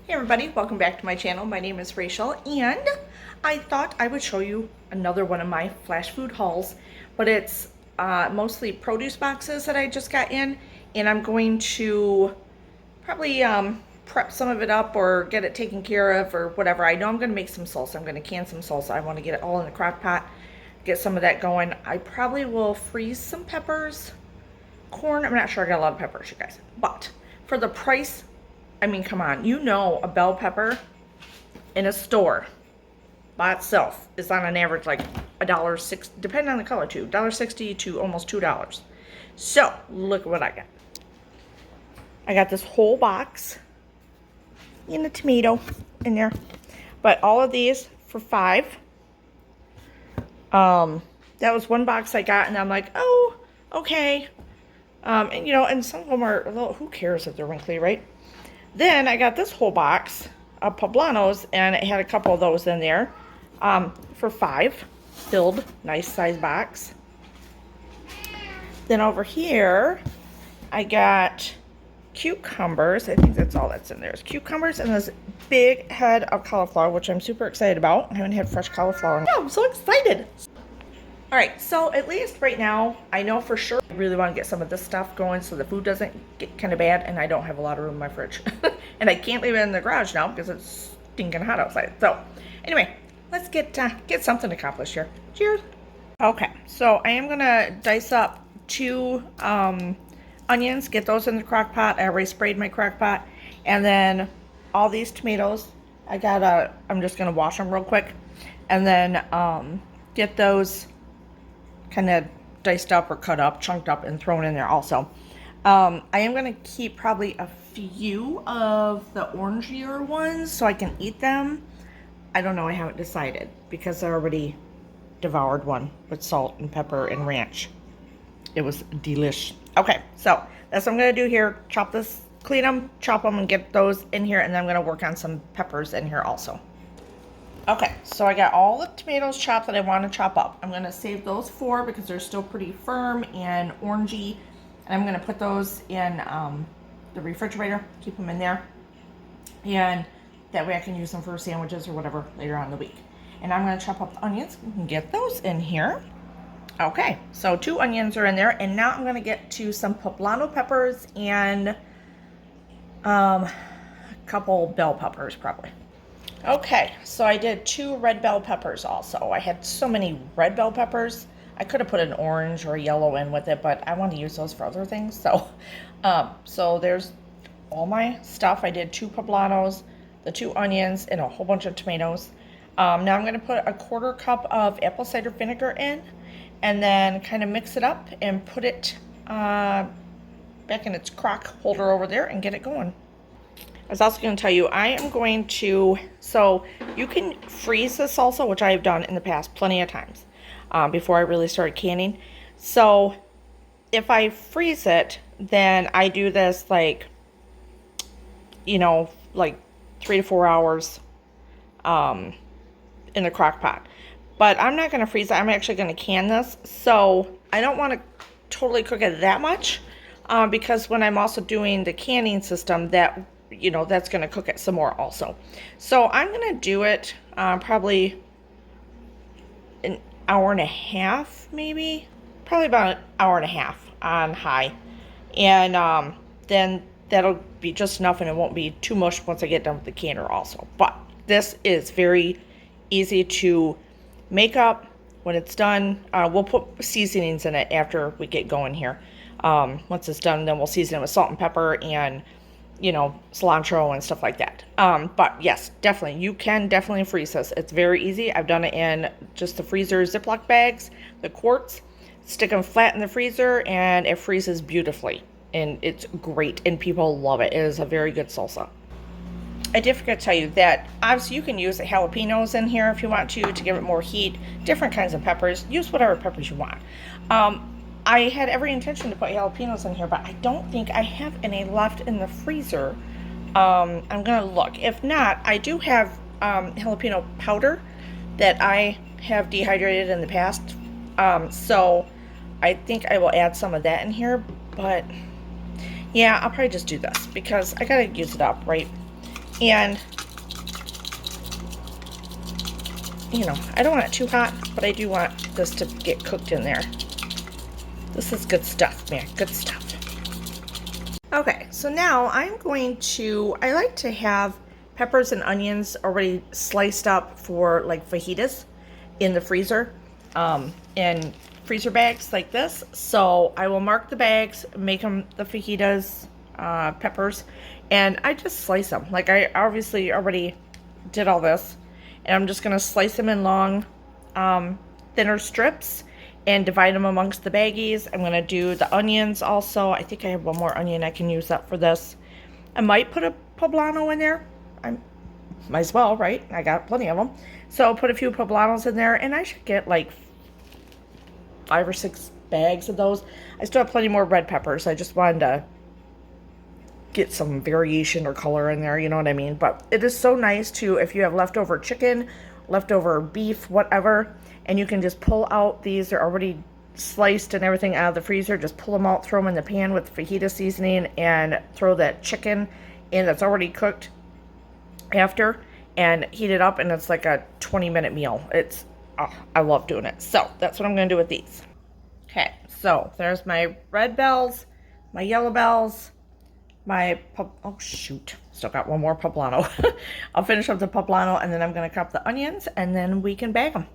Hey everybody, welcome back to my channel. My name is Rachel and I thought I would show you another one of my Flashfood hauls, but it's mostly produce boxes that I just got in, and I'm going to probably prep some of it up or get it taken care of or whatever. I know I'm going to make some salsa. I'm going to can some salsa. I want to get it all in the crock pot, get some of that going. I probably will freeze some peppers, corn. I'm not sure I got a lot of peppers, you guys, but for the price, I mean, come on, you know a bell pepper in a store by itself is on an average like $1.06, depending on the color too, $1.60 to almost $2. So look at what I got. I got this whole box and a tomato in there, but all of these for $5. That was one box I got, and I'm like, oh, okay. And you know, and some of them are a little, who cares if they're wrinkly, right? Then I got this whole box of poblanos, and it had a couple of those in there for $5, filled, nice size box. Then over here, I got cucumbers. I think that's all that's in there is cucumbers and this big head of cauliflower, which I'm super excited about. I haven't had fresh cauliflower. Yeah, I'm so excited. All right, so at least right now, I know for sure I really want to get some of this stuff going so the food doesn't get kind of bad, and I don't have a lot of room in my fridge. And I can't leave it in the garage now because it's stinking hot outside. So anyway, let's get something accomplished here. Cheers. Okay, so I am gonna dice up 2 onions, get those in the crock pot. I already sprayed my crock pot. And then all these tomatoes, I'm just gonna wash them real quick. And then get those kind of diced up or cut up, chunked up, and thrown in there also. I am going to keep probably a few of the orangier ones so I can eat them. I don't know, I haven't decided because I already devoured one with salt and pepper and ranch. It was delish. Okay, so that's what I'm going to do here. Chop this, clean them, chop them, and get those in here, and then I'm going to work on some peppers in here also. Okay, so I got all the tomatoes chopped that I want to chop up. I'm going to save those 4 because they're still pretty firm and orangey. And I'm going to put those in the refrigerator, keep them in there. And that way I can use them for sandwiches or whatever later on in the week. And I'm going to chop up the onions and get those in here. Okay, so 2 onions are in there. And now I'm going to get to some poblano peppers and a couple bell peppers probably. Okay, so I did 2 red bell peppers also. I had so many red bell peppers. I could have put an orange or a yellow in with it, but I want to use those for other things. So, so there's all my stuff. I did 2 poblanos, the 2 onions, and a whole bunch of tomatoes. Now I'm going to put a 1/4 cup of apple cider vinegar in, and then kind of mix it up and put it back in its crock holder over there and get it going. I was also going to tell you, I am going to, so you can freeze the salsa, which I have done in the past plenty of times before I really started canning. So if I freeze it, then I do this like, you know, like 3 to 4 hours in the crock pot. But I'm not going to freeze it. I'm actually going to can this. So I don't want to totally cook it that much because when I'm also doing the canning system, that, you know, that's going to cook it some more also. So I'm going to do it probably an hour and a half, maybe. Probably about an hour and a half on high. And then that'll be just enough, and it won't be too much once I get done with the canner also. But this is very easy to make up when it's done. We'll put seasonings in it after we get going here. Once it's done, then we'll season it with salt and pepper and, you know, cilantro and stuff like that. But yes, definitely, you can definitely freeze this. It's very easy. I've done it in just the freezer Ziploc bags, the quarts, stick them flat in the freezer, and it freezes beautifully. And it's great, and people love it. It is a very good salsa. I did forget to tell you that obviously you can use the jalapenos in here if you want to give it more heat. Different kinds of peppers. Use whatever peppers you want. I had every intention to put jalapenos in here, but I don't think I have any left in the freezer. I'm going to look. If not, I do have jalapeno powder that I have dehydrated in the past. So I think I will add some of that in here, but yeah, I'll probably just do this because I got to use it up, right? And, you know, I don't want it too hot, but I do want this to get cooked in there. This is good stuff, man, good stuff. Okay, so now I'm going to, I like to have peppers and onions already sliced up for like fajitas in the freezer, in freezer bags like this. So I will mark the bags, make them the fajitas, peppers, and I just slice them. Like I obviously already did all this, and I'm just gonna slice them in long, thinner strips and divide them amongst the baggies. I'm gonna do the onions also. I think I have one more onion I can use up for this. I might put a poblano in there. I might as well, right? I got plenty of them. So I'll put a few poblanos in there, and I should get like 5 or 6 bags of those. I still have plenty more red peppers. I just wanted to get some variation or color in there, you know what I mean? But it is so nice to, if you have leftover chicken, leftover beef, whatever, and you can just pull out these, they're already sliced and everything out of the freezer, just pull them out, throw them in the pan with fajita seasoning, and throw that chicken in that's already cooked after, and heat it up, and it's like a 20-minute meal. It's, oh, I love doing it. So that's what I'm going to do with these. Okay, so there's my red bells, my yellow bells, my, oh shoot, still got one more poblano. I'll finish up the poblano, and then I'm going to cut the onions, and then we can bag them.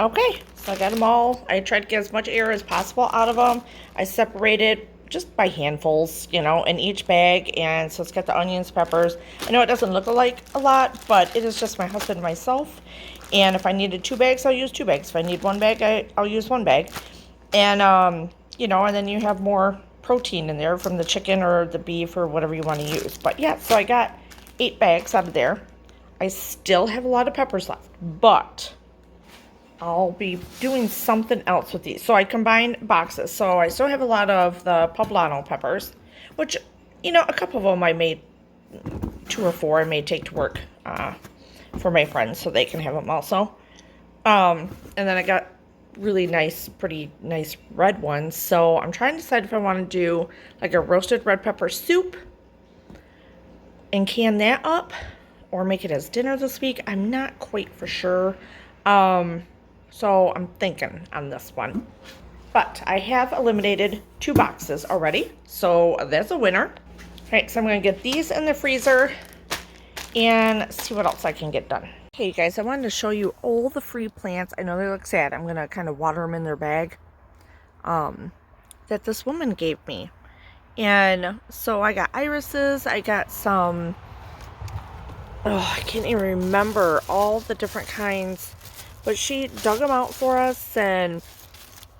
Okay, so I got them all. I tried to get as much air as possible out of them. I separated just by handfuls, you know, in each bag. And so it's got the onions, peppers. I know it doesn't look like a lot, but it is just my husband and myself. And if I needed 2 bags, I'll use 2 bags. If I need 1 bag, I'll use 1 bag. And, you know, and then you have more protein in there from the chicken or the beef or whatever you want to use. But yeah, so I got 8 bags out of there. I still have a lot of peppers left, but I'll be doing something else with these. So I combined boxes. So I still have a lot of the poblano peppers, which, you know, a couple of them I made, 2 or 4 I may take to work for my friends so they can have them also. And then I got really nice, pretty nice red ones. So I'm trying to decide if I want to do like a roasted red pepper soup and can that up or make it as dinner this week. I'm not quite for sure. So I'm thinking on this one. But I have eliminated 2 boxes already. So that's a winner. All right, so I'm going to get these in the freezer and see what else I can get done. Okay, you guys, I wanted to show you all the free plants. I know they look sad. I'm going to kind of water them in their bag that this woman gave me. And so I got irises. I got some, oh, I can't even remember all the different kinds. But she dug them out for us, and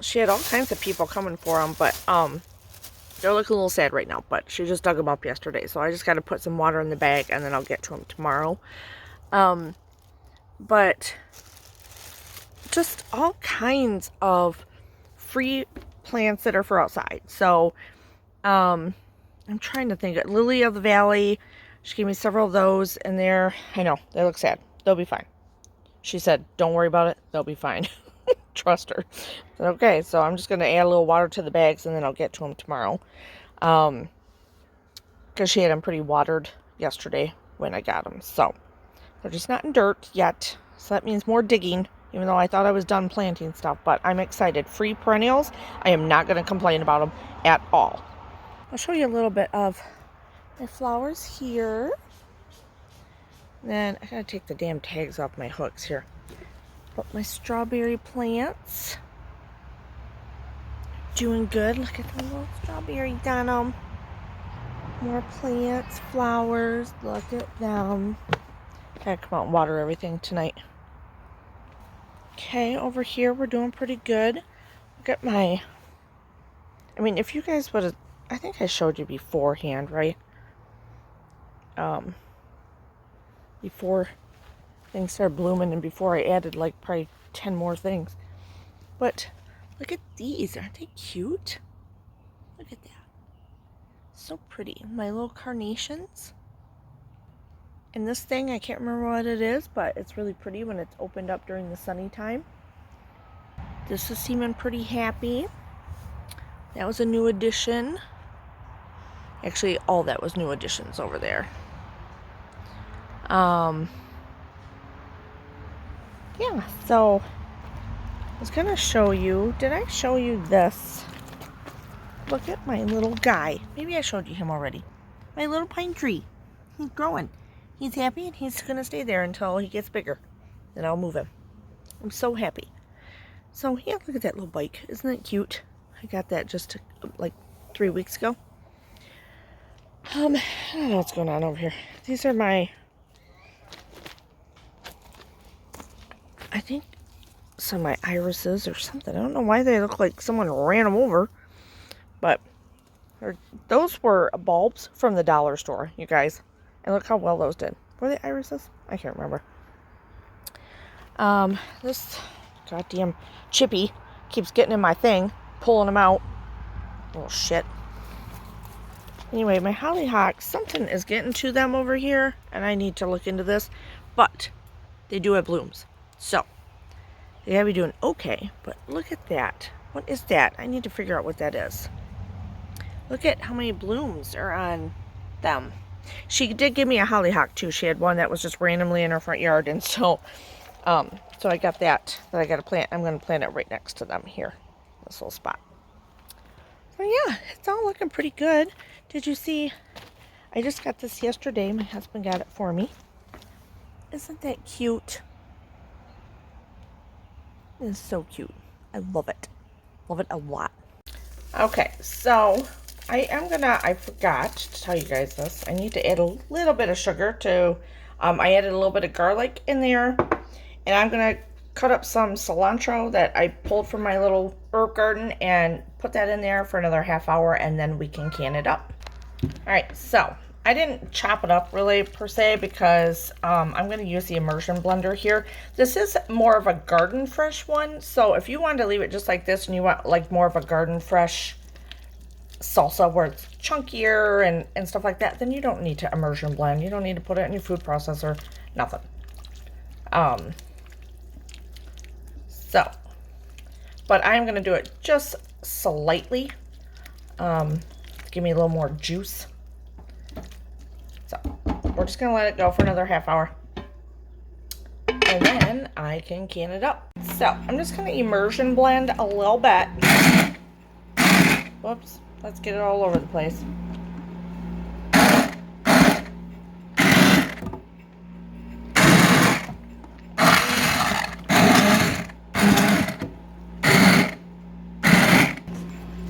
she had all kinds of people coming for them. But they're looking a little sad right now. But she just dug them up yesterday. So I just got to put some water in the bag, and then I'll get to them tomorrow. But just all kinds of free plants that are for outside. So I'm trying to think. Lily of the Valley, she gave me several of those in there. I know, they look sad. They'll be fine. She said, don't worry about it. They'll be fine. Trust her. I said, okay, so I'm just going to add a little water to the bags, and then I'll get to them tomorrow. Because she had them pretty watered yesterday when I got them. So they're just not in dirt yet. So that means more digging, even though I thought I was done planting stuff. But I'm excited. Free perennials. I am not going to complain about them at all. I'll show you a little bit of my flowers here. Then I gotta take the damn tags off my hooks here. But my strawberry plants doing good. Look at the little strawberry on them. More plants, flowers. Look at them. Gotta come out and water everything tonight. Okay, over here we're doing pretty good. Look at my, I mean, if you guys would have, I think I showed you beforehand, right? Before things started blooming and before I added like probably 10 more things. But look at these. Aren't they cute? Look at that. So pretty. My little carnations. And this thing, I can't remember what it is, but it's really pretty when it's opened up during the sunny time. This is seeming pretty happy. That was a new addition. Actually, all that was new additions over there. Yeah, so I was gonna show you, did I show you this? Look at my little guy. Maybe I showed you him already. My little pine tree. He's growing. He's happy and he's gonna stay there until he gets bigger. Then I'll move him. I'm so happy. So yeah, look at that little bike. Isn't it cute? I got that just like 3 weeks ago. I don't know what's going on over here. These are my, I think some of my irises or something. I don't know why they look like someone ran them over, but those were bulbs from the dollar store, you guys. And look how well those did. Were they irises? I can't remember. This goddamn Chippy keeps getting in my thing, pulling them out. Little shit. Anyway, my hollyhocks, something is getting to them over here, and I need to look into this. But they do have blooms, so they gotta be doing okay. But look at that. What is that? I need to figure out what that is. Look at how many blooms are on them. She did give me a hollyhock too. She had one that was just randomly in her front yard, and so I got that I got to plant. I'm going to plant it right next to them here, this little spot. So yeah, it's all looking pretty good. Did you see? I just got this yesterday. My husband got it for me. Isn't that cute? It is so cute. I love it. Love it a lot. Okay, so I forgot to tell you guys this. I need to add a little bit of sugar to, I added a little bit of garlic in there. And I'm going to cut up some cilantro that I pulled from my little herb garden and put that in there for another half hour, and then we can can it up. Alright, so I didn't chop it up really per se because I'm going to use the immersion blender here. This is more of a garden fresh one, so if you wanted to leave it just like this and you want like more of a garden fresh salsa where it's chunkier and stuff like that, then you don't need to immersion blend. You don't need to put it in your food processor, nothing. But I'm going to do it just slightly, give me a little more juice. So we're just going to let it go for another half hour, and then I can can it up. So I'm just going to immersion blend a little bit. Whoops, let's get it all over the place.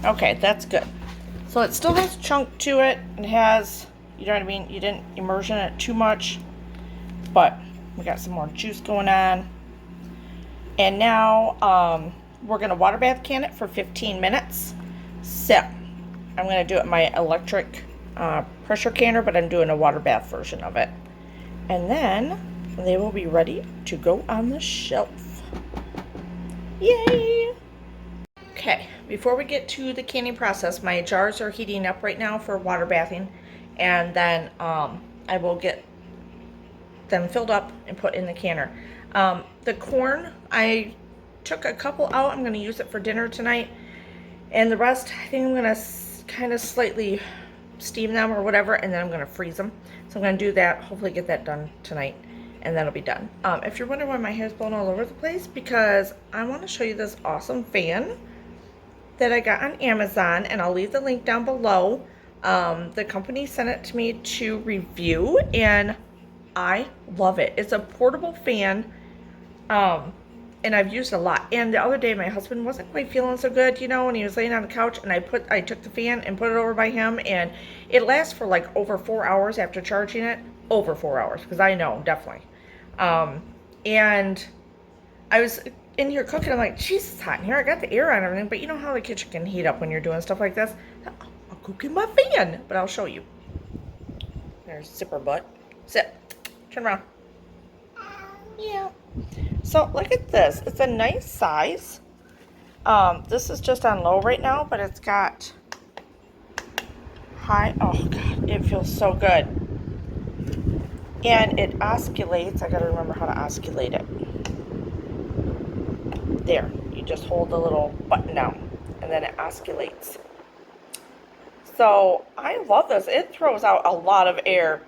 Okay, that's good. So it still has chunk to it. It has, you know what I mean? You didn't immersion it too much, but we got some more juice going on. And now we're going to water bath can it for 15 minutes. So I'm going to do it in my electric pressure canner, but I'm doing a water bath version of it. And then they will be ready to go on the shelf. Yay! Okay, before we get to the canning process, my jars are heating up right now for water bathing, and then I will get them filled up and put in the canner. The corn, I took a couple out. I'm going to use it for dinner tonight, and the rest, I think I'm going to kind of slightly steam them or whatever, and then I'm going to freeze them. So I'm going to do that, hopefully get that done tonight, and that'll be done. If you're wondering why my hair's blown all over the place, because I want to show you this awesome fan that I got on Amazon, and I'll leave the link down below. The company sent it to me to review, and I love it. It's a portable fan, and I've used it a lot. And the other day, my husband wasn't quite feeling so good, you know, and he was laying on the couch, and I took the fan and put it over by him, and it lasts for like over 4 hours after charging it. Over 4 hours, because I know, definitely. And I was in here cooking, I'm like, Jesus, it's hot in here. I got the air on and everything, but you know how the kitchen can heat up when you're doing stuff like this? I'll cook in my fan, but I'll show you. There's zipper butt. Sit. Turn around. Yeah. So look at this. It's a nice size. This is just on low right now, but it's got high. Oh God, it feels so good. And it osculates. I gotta remember how to osculate it. There, you just hold the little button down and then it osculates. So I love this. It throws out a lot of air,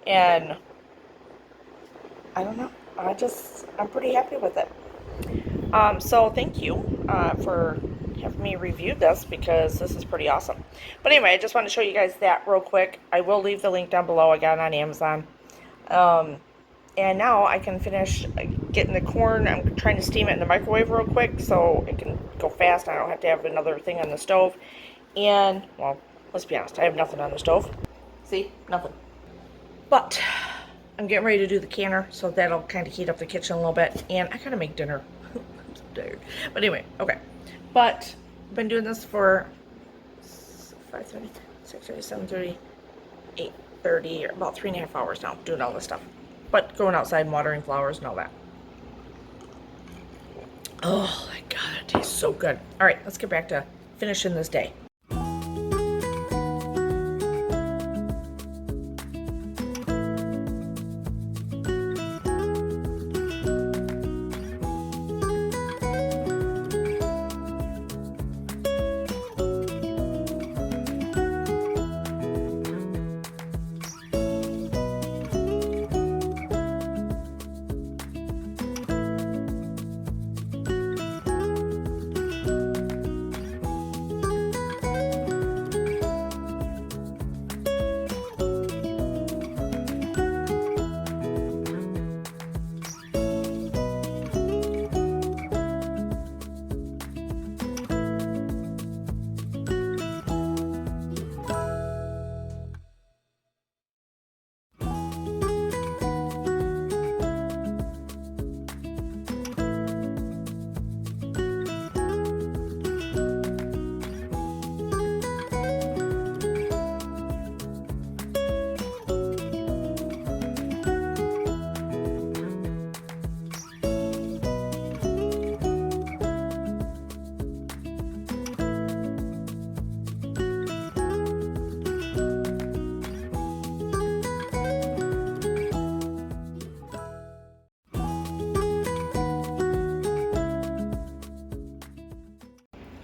and I don't know. I'm pretty happy with it. So thank you for having me review this because this is pretty awesome. But anyway, I just want to show you guys that real quick. I will leave the link down below. I got it on Amazon. And now I can finish getting the corn. I'm trying to steam it in the microwave real quick so it can go fast. I don't have to have another thing on the stove. And, well, let's be honest, I have nothing on the stove. See? Nothing. But I'm getting ready to do the canner, so that'll kind of heat up the kitchen a little bit. And I gotta make dinner. I'm so tired. But anyway, okay. But I've been doing this for 5:30, 6:30, 7:30, 8:30, or about 3.5 hours now, doing all this stuff. But going outside and watering flowers and all that. Oh my god, it tastes so good. All right, let's get back to finishing this day.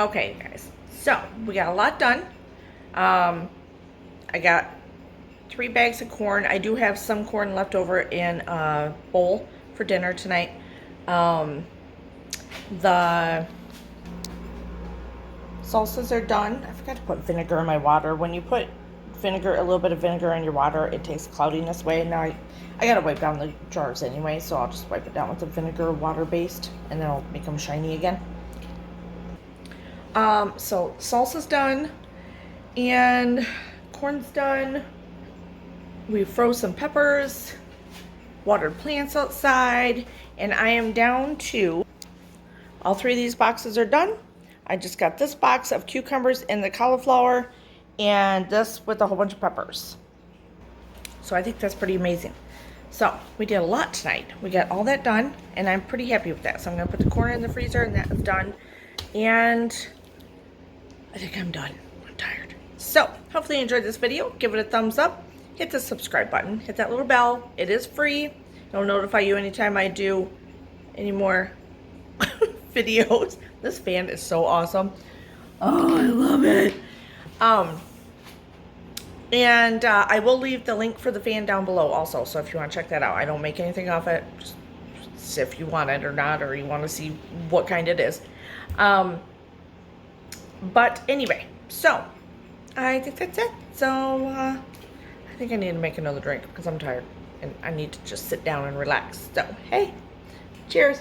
Okay, guys, so we got a lot done. I got 3 bags of corn. I do have some corn left over in a bowl for dinner tonight. The salsas are done. I forgot to put vinegar in my water. When you put vinegar, a little bit of vinegar in your water, it takes cloudiness away. Now I gotta wipe down the jars anyway, so I'll just wipe it down with the vinegar water based, and then I'll make them shiny again. So salsa's done, and corn's done. We froze some peppers, watered plants outside, and I am down to, all 3 of these boxes are done. I just got this box of cucumbers and the cauliflower, and this with a whole bunch of peppers. So I think that's pretty amazing. So we did a lot tonight. We got all that done, and I'm pretty happy with that. So I'm gonna put the corn in the freezer, and that is done. And I think I'm done. I'm tired. So hopefully you enjoyed this video. Give it a thumbs up. Hit the subscribe button. Hit that little bell. It is free. It'll notify you anytime I do any more videos. This fan is so awesome. Oh, I love it. And I will leave the link for the fan down below also. So if you want to check that out. I don't make anything off it. Just if you want it or not, or you want to see what kind it is. But anyway, so I think that's it. So I think I need to make another drink because I'm tired and I need to just sit down and relax. So hey, cheers.